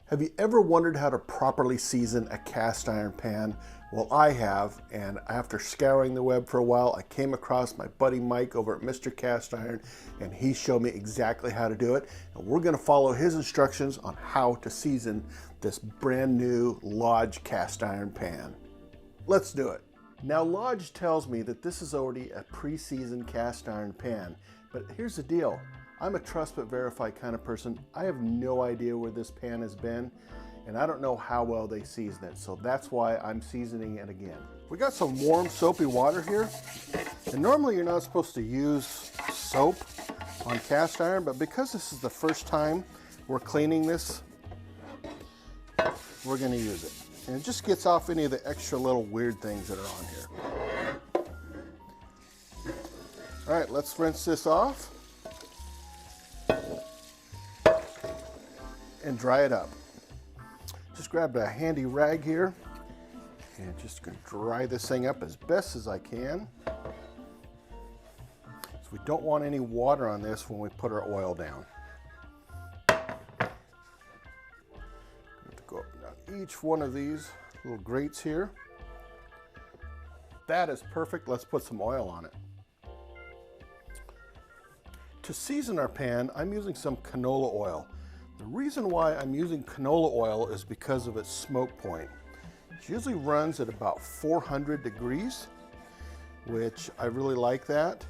Have you ever wondered how to properly season a cast iron pan? Well, I have, and after scouring the web for a while, I came across my buddy Mike over at Mr. Cast Iron, and he showed me exactly how to do it. And we're gonna follow his instructions on how to season this brand new Lodge cast iron pan. Let's do it. Now, Lodge tells me that this is already a pre-seasoned cast iron pan, but here's the deal. I'm a trust but verify kind of person. I have no idea where this pan has been, and I don't know how well they season it, so that's why I'm seasoning it again. We got some warm soapy water here, and normally you're not supposed to use soap on cast iron, but because this is the first time we're cleaning this, we're gonna use it. And it just gets off any of the extra little weird things that are on here. All right, let's rinse this off and dry it up. Just grabbed a handy rag here and just gonna dry this thing up as best as I can. So we don't want any water on this when we put our oil down. Go up down each one of these little grates here. That is perfect. Let's put some oil on it. To season our pan, I'm using some canola oil. The reason why I'm using canola oil is because of its smoke point. It usually runs at about 400 degrees, which I really like that,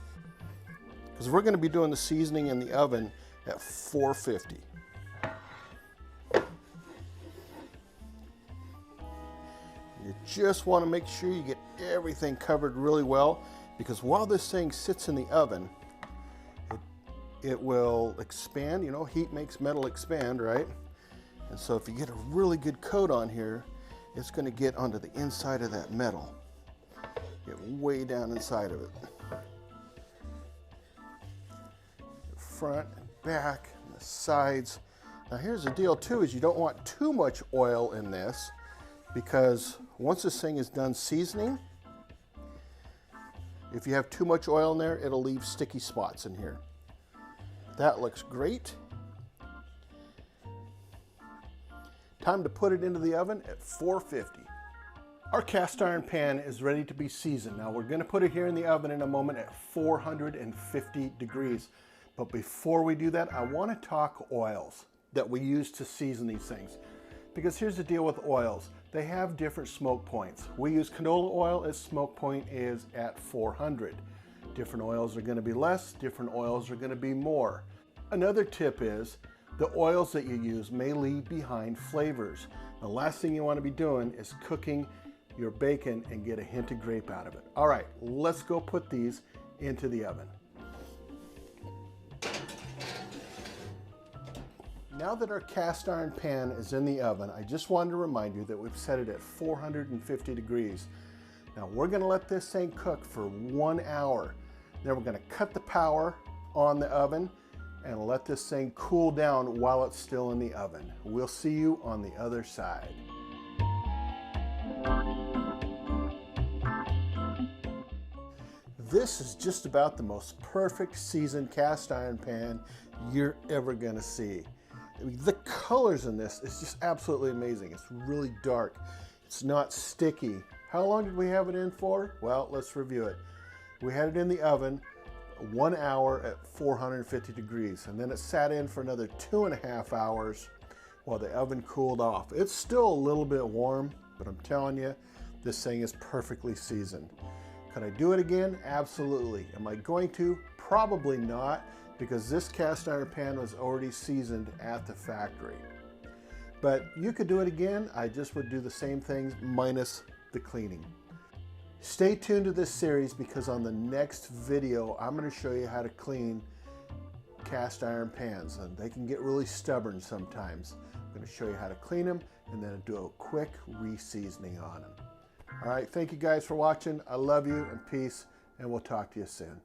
because we're going to be doing the seasoning in the oven at 450. You just want to make sure you get everything covered really well, because while this thing sits in the oven, it will expand. You know, heat makes metal expand, right? And so if you get a really good coat on here, it's going to get onto the inside of that metal. Get way down inside of it. The front and back and the sides. Now here's the deal too, is you don't want too much oil in this, because once this thing is done seasoning, if you have too much oil in there, it'll leave sticky spots in here. That looks great. Time to put it into the oven at 450. Our cast iron pan is ready to be seasoned. Now we're going to put it here in the oven in a moment at 450 degrees. But before we do that, I want to talk oils that we use to season these things. Because here's the deal with oils. They have different smoke points. We use canola oil, its smoke point is at 400. Different oils are going to be less, different oils are going to be more. Another tip is the oils that you use may leave behind flavors. The last thing you want to be doing is cooking your bacon and get a hint of grape out of it. All right, let's go put these into the oven. Now that our cast iron pan is in the oven, I just wanted to remind you that we've set it at 450 degrees. Now we're going to let this thing cook for 1 hour. Then we're going to cut the power on the oven and let this thing cool down while it's still in the oven. We'll see you on the other side. This is just about the most perfect seasoned cast iron pan you're ever going to see. I mean, the colors in this is just absolutely amazing. It's really dark. It's not sticky. How long did we have it in for? Well, let's review it. We had it in the oven 1 hour at 450 degrees, and then it sat in for another 2.5 hours while the oven cooled off. It's still a little bit warm, but I'm telling you, this thing is perfectly seasoned. Could I do it again? Absolutely. Am I going to? Probably not, because this cast iron pan was already seasoned at the factory. But you could do it again. I just would do the same things minus the cleaning. Stay tuned to this series, because on the next video I'm going to show you how to clean cast iron pans, and they can get really stubborn sometimes. I'm going to show you how to clean them and then do a quick re-seasoning on them. All right, thank you guys for watching. I love you, and peace, and we'll talk to you soon.